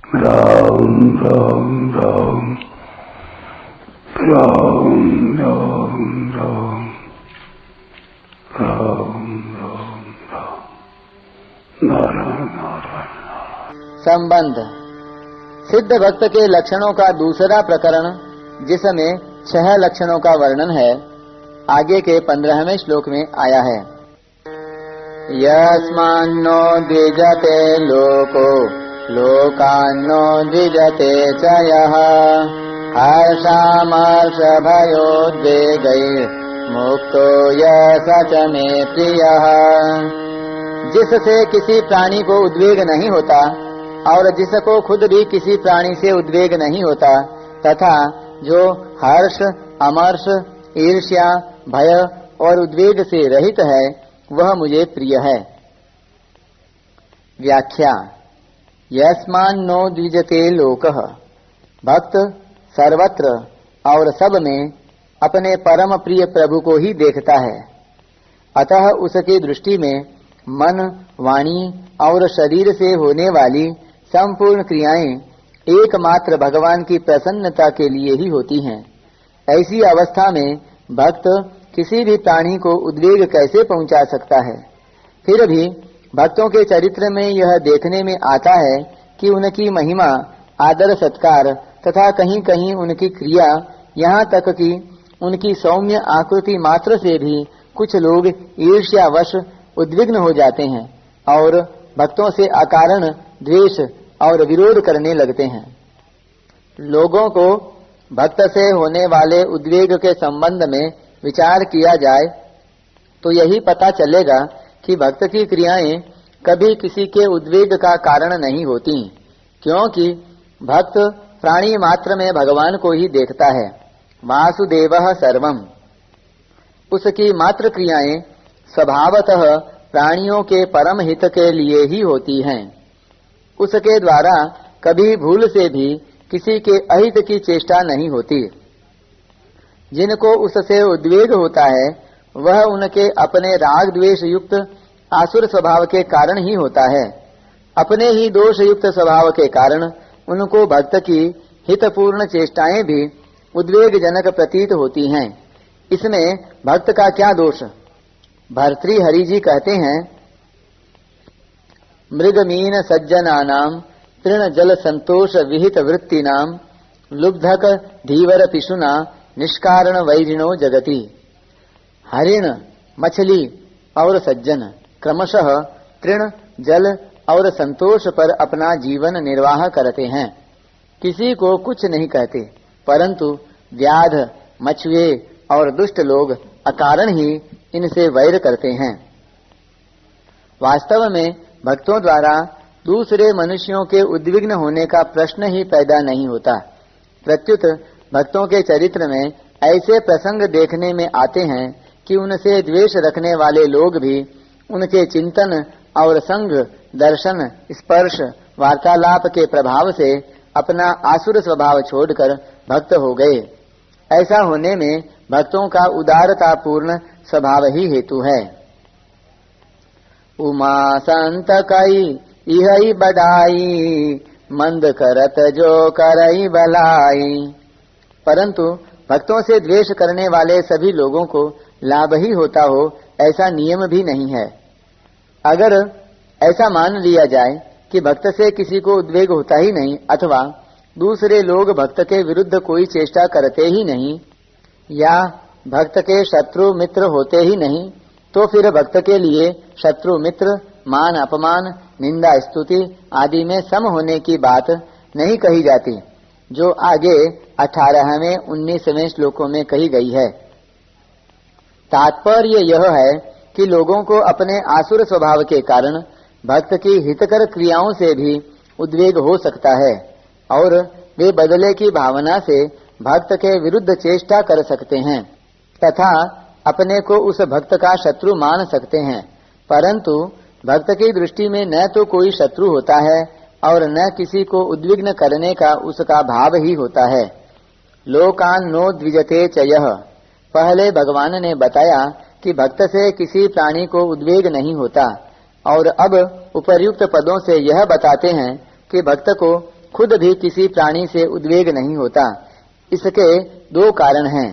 राम राम राम राम राम राम राम राम राम नारायण नारायण। संबंध। सिद्ध भक्त के लक्षणों का दूसरा प्रकरण, जिसमें 6 लक्षणों का वर्णन है, आगे के 15वें श्लोक में आया है। यस्मान्नो द्विजते लोको लोकान्नो द्विजते च यः हर्षामर्षभयोद्वेगैर्मुक्तो यः स च मे प्रियः। जिससे किसी प्राणी को उद्वेग नहीं होता और जिसको खुद भी किसी प्राणी से उद्वेग नहीं होता, तथा जो हर्ष, अमर्ष, ईर्ष्या, भय और उद्वेग से रहित है, वह मुझे प्रिय है। व्याख्या। यस्मान्नो द्विजते लोकः, भक्त सर्वत्र और सब में अपने परम प्रिय प्रभु को ही देखता है, अतः उसकी दृष्टि में मन, वाणी और शरीर से होने वाली संपूर्ण क्रियाएं एकमात्र भगवान की प्रसन्नता के लिए ही होती हैं। ऐसी अवस्था में भक्त किसी भी प्राणी को उद्वेग कैसे पहुंचा सकता है? फिर भी भक्तों के चरित्र में यह देखने में आता है कि उनकी महिमा, आदर सत्कार तथा कहीं कहीं उनकी क्रिया, यहाँ तक कि उनकी सौम्य आकृति मात्र से भी कुछ लोग ईर्ष्यावश उद्विग्न हो जाते हैं और भक्तों से अकारण द्वेष और विरोध करने लगते हैं। लोगों को भक्त से होने वाले उद्वेग के संबंध में विचार किया जाए तो यही पता चलेगा कि भक्त की क्रियाएं कभी किसी के उद्वेग का कारण नहीं होती, क्योंकि भक्त प्राणी मात्र में भगवान को ही देखता है। वासुदेवः सर्वम्। उसकी मात्र क्रियाएं स्वभावतः प्राणियों के परम हित के लिए ही होती हैं। उसके द्वारा कभी भूल से भी किसी के अहित की चेष्टा नहीं होती। जिनको उससे उद्वेग होता है, वह उनके अपने राग द्वेष युक्त आसुर स्वभाव के कारण ही होता है। अपने ही दोष युक्त स्वभाव के कारण उनको भक्त की हितपूर्ण चेष्टाएं भी उद्वेगजनक प्रतीत होती हैं। इसमें भक्त का क्या दोष? भर्तृहरि जी कहते हैं, मृगमीन सज्जनानाम तृण जल संतोष विहित वृत्तिनाम लुब्धक धीवर पिशुना निष्कारण वैरिणो जगति। हरिण, मछली और सज्जन क्रमशः तृण, जल और संतोष पर अपना जीवन निर्वाह करते हैं। किसी को कुछ नहीं कहते, परंतु व्याध, मछुए और दुष्ट लोग अकारण ही इनसे वैर करते हैं। वास्तव में भक्तों द्वारा दूसरे मनुष्यों के उद्विग्न होने का प्रश्न ही पैदा नहीं होता। प्रत्युत भक्तों के चरित्र में ऐसे प्रसंग देखने में आते हैं कि उनसे द्वेष रखने वाले लोग भी उनके चिंतन और संग, दर्शन, स्पर्श, वार्तालाप के प्रभाव से अपना आसुर स्वभाव छोड़कर भक्त हो गए। ऐसा होने में भक्तों का उदारतापूर्ण स्वभाव ही हेतु है। उमा संत कई इहई बड़ाई, मंद करत जो करई भलाई। परंतु भक्तों से द्वेष करने वाले सभी लोगों को लाभ ही होता हो, ऐसा नियम भी नहीं है। अगर ऐसा मान लिया जाए कि भक्त से किसी को उद्वेग होता ही नहीं, अथवा दूसरे लोग भक्त के विरुद्ध कोई चेष्टा करते ही नहीं, या भक्त के शत्रु मित्र होते ही नहीं, तो फिर भक्त के लिए शत्रु मित्र, मान अपमान, निंदा स्तुति आदि में सम होने की बात नहीं कही जाती, जो आगे 18वें 19वें श्लोकों में कही गई है। तात्पर्य यह है कि लोगों को अपने आसुर स्वभाव के कारण भक्त की हितकर क्रियाओं से भी उद्वेग हो सकता है और वे बदले की भावना से भक्त के विरुद्ध चेष्टा कर सकते हैं तथा अपने को उस भक्त का शत्रु मान सकते हैं। परंतु भक्त की दृष्टि में न तो कोई शत्रु होता है और न किसी को उद्विग्न करने का उसका भाव ही होता है। लोकान नो द्विजते च यः। पहले भगवान ने बताया कि भक्त से किसी प्राणी को उद्वेग नहीं होता, और अब उपर्युक्त पदों से यह बताते हैं कि भक्त को खुद भी किसी प्राणी से उद्वेग नहीं होता। इसके दो कारण हैं।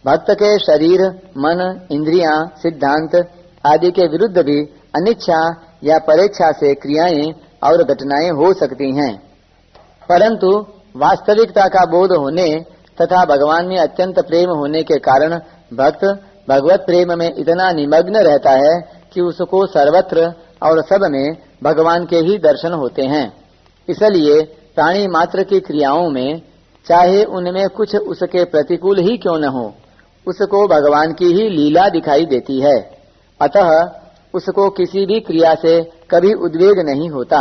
भक्त के शरीर, मन, इंद्रियां, सिद्धांत आदि के विरुद्ध भी अनिच्छा या परेच्छा से क्रियाएं और घटनाएं हो सकती हैं, परंतु वास्तविकता का बोध होने तथा भगवान में अत्यंत प्रेम होने के कारण भक्त भगवत प्रेम में इतना निमग्न रहता है कि उसको सर्वत्र और सब में भगवान के ही दर्शन होते हैं। इसलिए प्राणी मात्र की क्रियाओं में, चाहे उनमें कुछ उसके प्रतिकूल ही क्यों न हो, उसको भगवान की ही लीला दिखाई देती है। अतः उसको किसी भी क्रिया से कभी उद्वेग नहीं होता।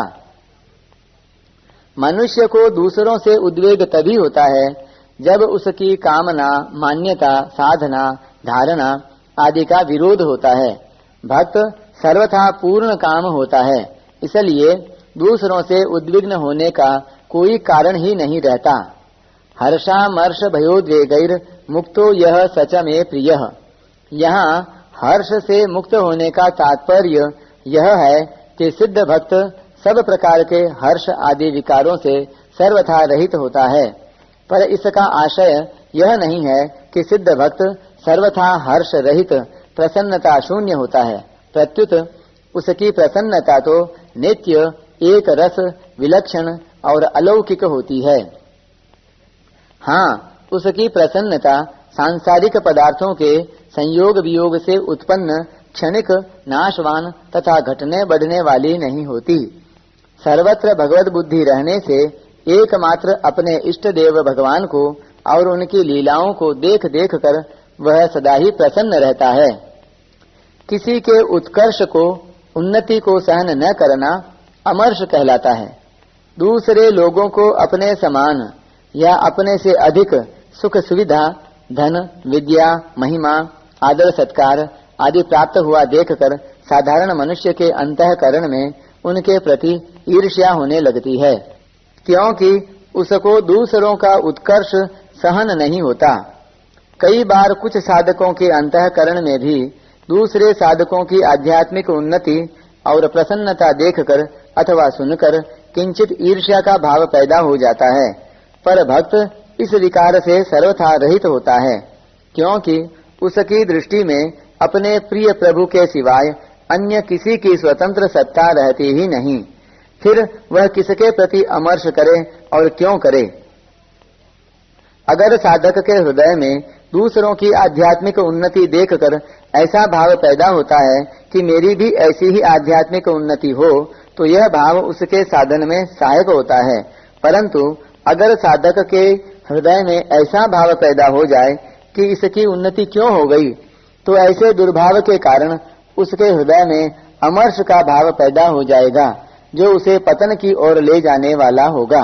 मनुष्य को दूसरों से उद्वेग तभी होता है जब उसकी कामना, मान्यता, साधना, धारणा आदि का विरोध होता है। भक्त सर्वथा पूर्ण काम होता है, इसलिए दूसरों से उद्विग्न होने का कोई कारण ही नहीं रहता। हर्षामर्ष भयोद्वेगैर मुक्तो यह सच में प्रियः। यहाँ हर्ष से मुक्त होने का तात्पर्य यह है कि सिद्ध भक्त सब प्रकार के हर्ष आदि विकारों से सर्वथा रहित होता है। पर इसका आशय यह नहीं है कि सिद्ध भक्त सर्वथा हर्ष रहित प्रसन्नता शून्य होता है। प्रत्युत उसकी प्रसन्नता तो नित्य, एक रस, विलक्षण और अलौकिक होती है। हाँ, उसकी प्रसन्नता सांसारिक पदार्थों के संयोग वियोग से उत्पन्न क्षणिक, नाशवान तथा घटने बढ़ने वाली नहीं होती। सर्वत्र भगवत बुद्धि रहने से एकमात्र अपने इष्ट देव भगवान को और उनकी लीलाओं को देख देख कर वह सदा ही प्रसन्न रहता है। किसी के उत्कर्ष को, उन्नति को सहन न करना अमर्ष कहलाता है। दूसरे लोगों को अपने समान या अपने से अधिक सुख सुविधा, धन, विद्या, महिमा, आदर सत्कार आदि प्राप्त हुआ देखकर साधारण मनुष्य के अंतःकरण में उनके प्रति ईर्ष्या होने लगती है, क्योंकि उसको दूसरों का उत्कर्ष सहन नहीं होता। कई बार कुछ साधकों के अंतःकरण में भी दूसरे साधकों की आध्यात्मिक उन्नति और प्रसन्नता देखकर अथवा सुनकर किंचित ईर्ष्या का भाव पैदा हो जाता है। पर भक्त इस विकार से सर्वथा रहित होता है, क्योंकि उसकी दृष्टि में अपने प्रिय प्रभु के सिवाय अन्य किसी की स्वतंत्र सत्ता रहती ही नहीं। फिर वह किसके प्रति अमर्ष करे और क्यों करे? अगर साधक के हृदय में दूसरों की आध्यात्मिक उन्नति देखकर ऐसा भाव पैदा होता है कि मेरी भी ऐसी ही आध्यात्मिक उन्नति हो, तो यह भाव उसके साधन में सहायक होता है। परंतु अगर साधक के हृदय में ऐसा भाव पैदा हो जाए कि इसकी उन्नति क्यों हो गई, तो ऐसे दुर्भाव के कारण उसके हृदय में अमर्ष का भाव पैदा हो जाएगा, जो उसे पतन की ओर ले जाने वाला होगा।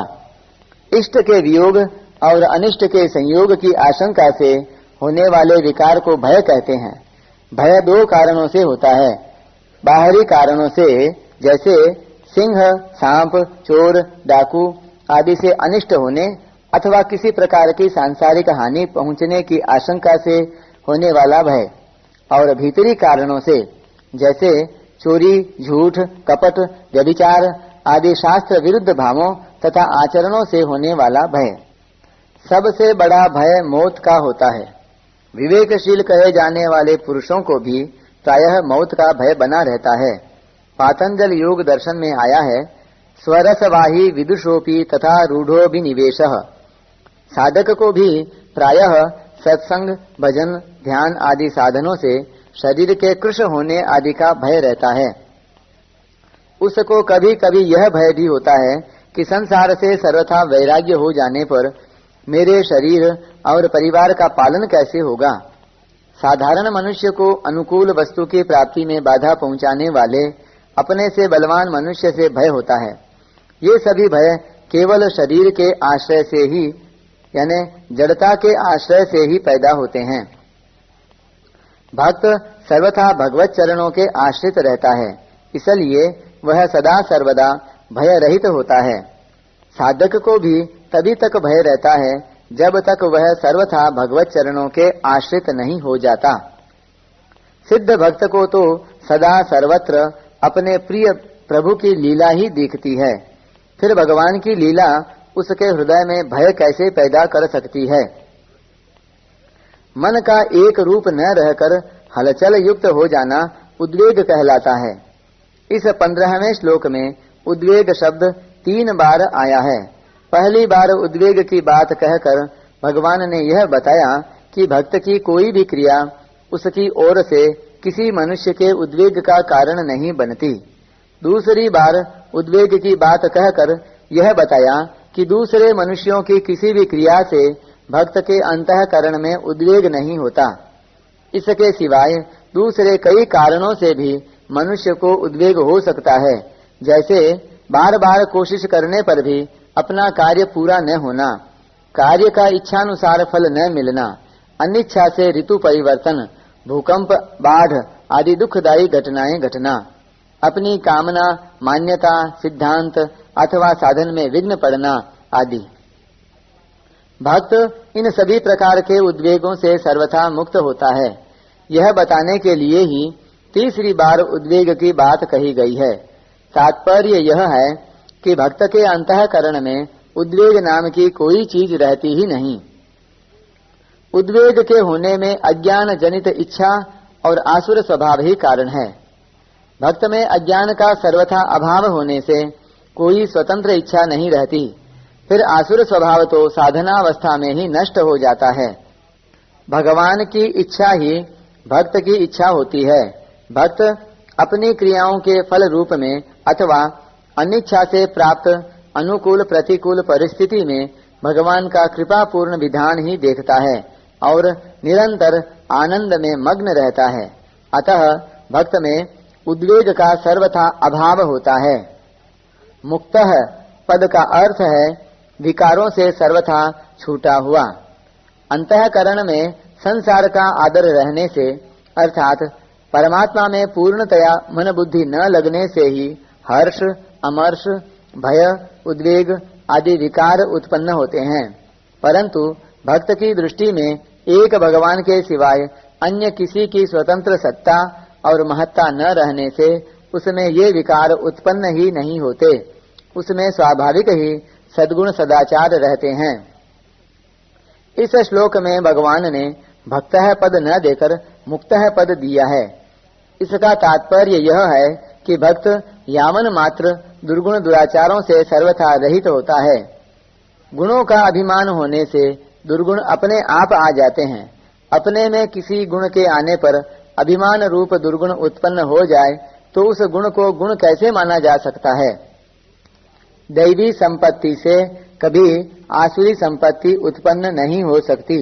इष्ट के वियोग और अनिष्ट के संयोग की आशंका से होने वाले विकार को भय कहते हैं। भय दो कारणों से होता है। बाहरी कारणों से, जैसे सिंह, सांप, चोर, डाकू आदि से अनिष्ट होने अथवा किसी प्रकार की सांसारिक हानि पहुंचने की आशंका से होने वाला भय, और भीतरी कारणों से, जैसे चोरी, झूठ, कपट, व्यभिचार आदि शास्त्र विरुद्ध भावों तथा आचरणों से होने वाला भय। सबसे बड़ा भय मौत का होता है। विवेकशील कहे जाने वाले पुरुषों को भी प्रायः मौत का भय बना रहता है। पातंजल योग दर्शन में आया है, स्वरसवाही विदुषोपि तथा रूढ़ो भी निवेशः। साधक को भी प्रायः सत्संग, भजन, ध्यान आदि साधनों से शरीर के कृश होने आदि का भय रहता है। उसको कभी कभी यह भय भी होता है कि संसार से सर्वथा वैराग्य हो जाने पर मेरे शरीर और परिवार का पालन कैसे होगा। साधारण मनुष्य को अनुकूल वस्तु की प्राप्ति में बाधा पहुंचाने वाले अपने से बलवान मनुष्य से भय होता है। ये सभी भय केवल शरीर के आश्रय से ही, यानी जड़ता के आश्रय से ही पैदा होते हैं। भक्त सर्वथा भगवत चरणों के आश्रित रहता है, इसलिए वह सदा सर्वदा भय रहित होता है। साधक को भी तभी तक भय रहता है जब तक वह सर्वथा भगवत चरणों के आश्रित नहीं हो जाता। सिद्ध भक्त को तो सदा सर्वत्र अपने प्रिय प्रभु की लीला ही दिखती है। फिर भगवान की लीला उसके हृदय में भय कैसे पैदा कर सकती है। मन का एक रूप न रहकर हलचल युक्त हो जाना उद्वेग कहलाता है। इस 15वें श्लोक में उद्वेग शब्द 3 बार आया है। पहली बार उद्वेग की बात कहकर भगवान ने यह बताया कि भक्त की कोई भी क्रिया उसकी ओर से किसी मनुष्य के उद्वेग का कारण नहीं बनती। दूसरी बार उद्वेग की बात कहकर यह बताया कि दूसरे मनुष्यों की किसी भी क्रिया से भक्त के अंतःकरण में उद्वेग नहीं होता। इसके सिवाय दूसरे कई कारणों से भी मनुष्य को उद्वेग हो सकता है, जैसे बार बार कोशिश करने पर भी अपना कार्य पूरा न होना, कार्य का इच्छानुसार फल न मिलना, अनिच्छा से ऋतु परिवर्तन, भूकंप, बाढ़ आदि दुखदायी घटनाएं घटना, अपनी कामना, मान्यता, सिद्धांत अथवा साधन में विघ्न पड़ना आदि। भक्त इन सभी प्रकार के उद्वेगों से सर्वथा मुक्त होता है। यह बताने के लिए ही तीसरी बार उद्वेग की बात कही गई है। तात्पर्य यह है कि भक्त के अंतःकरण में उद्वेग नाम की कोई चीज रहती ही नहीं। उद्वेग के होने में अज्ञान जनित इच्छा और आसुर स्वभाव ही कारण है। भक्त में अज्ञान का सर्वथा अभाव होने से कोई स्वतंत्र इच्छा नहीं रहती। फिर आसुर स्वभाव तो साधनावस्था में ही नष्ट हो जाता है। भगवान की इच्छा ही भक्त की इच्छा होती है। भक्त अपनी क्रियाओं के फल रूप में अथवा अनिच्छा से प्राप्त अनुकूल प्रतिकूल परिस्थिति में भगवान का कृपापूर्ण विधान ही देखता है और निरंतर आनंद में मग्न रहता है। अतः भक्त में उद्वेग का सर्वथा अभाव होता है। मुक्तः पद का अर्थ है विकारों से सर्वथा छूटा हुआ। अंतःकरण में संसार का आदर रहने से अर्थात परमात्मा में पूर्णतया मन बुद्धि न लगने से ही हर्ष, अमर्ष, भय, उद्वेग आदि विकार उत्पन्न होते हैं। परंतु भक्त की दृष्टि में एक भगवान के सिवाय अन्य किसी की स्वतंत्र सत्ता और महत्ता न रहने से उसमें ये विकार उत्पन्न ही नहीं होते। उसमें स्वाभाविक ही सद्गुण सदाचार रहते हैं। इस श्लोक में भगवान ने भक्तः पद न देकर मुक्तः पद दिया है। इसका तात्पर्य यह है कि भक्त यावन मात्र दुर्गुण दुराचारों से सर्वथा रहित होता है। गुणों का अभिमान होने से दुर्गुण अपने आप आ जाते हैं। अपने में किसी गुण के आने पर अभिमान रूप दुर्गुण उत्पन्न हो जाए तो उस गुण को गुण कैसे माना जा सकता है। दैवी संपत्ति से कभी आसुरी संपत्ति उत्पन्न नहीं हो सकती,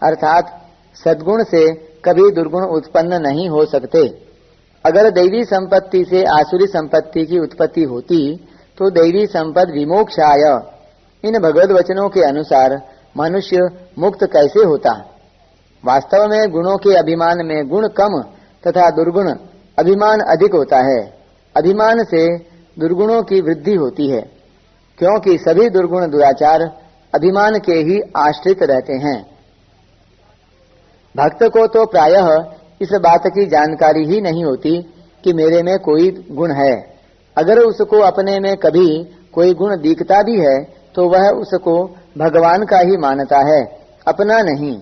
अर्थात सद्गुण से कभी दुर्गुण उत्पन्न नहीं हो सकते। अगर दैवी संपत्ति से आसुरी संपत्ति की उत्पत्ति होती तो दैवी संपद विमोक्षाय इन भगवद वचनों के अनुसार मनुष्य मुक्त कैसे होता। वास्तव में गुणों के अभिमान में गुण कम तथा दुर्गुण अभिमान अधिक होता है। अभिमान से दुर्गुणों की वृद्धि होती है, क्योंकि सभी दुर्गुण दुराचार अभिमान के ही आश्रित रहते हैं। भक्त को तो प्रायः इस बात की जानकारी ही नहीं होती कि मेरे में कोई गुण है। अगर उसको अपने में कभी कोई गुण दिखता भी है तो वह उसको भगवान का ही मानता है, अपना नहीं।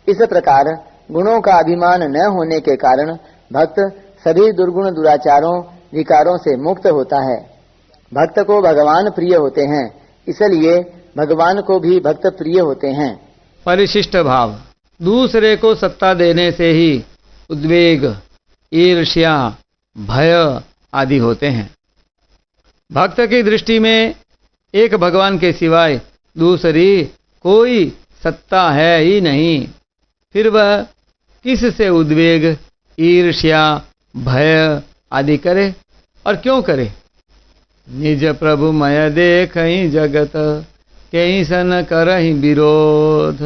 इस प्रकार गुणों का अभिमान न होने के कारण भक्त सभी दुर्गुण दुराचारों विकारों से मुक्त होता है। भक्त को भगवान प्रिय होते हैं, इसलिए भगवान को भी भक्त प्रिय होते हैं। परिशिष्ट भाव दूसरे को सत्ता देने से ही उद्वेग, ईर्ष्या, भय आदि होते हैं। भक्त की दृष्टि में एक भगवान के सिवाय दूसरी कोई सत्ता है ही नहीं। फिर वह किस से उद्वेग, ईर्ष्या, भय आदि करे और क्यों करे। निज प्रभु मय देखहि जगत, कहीं सन करहि विरोध।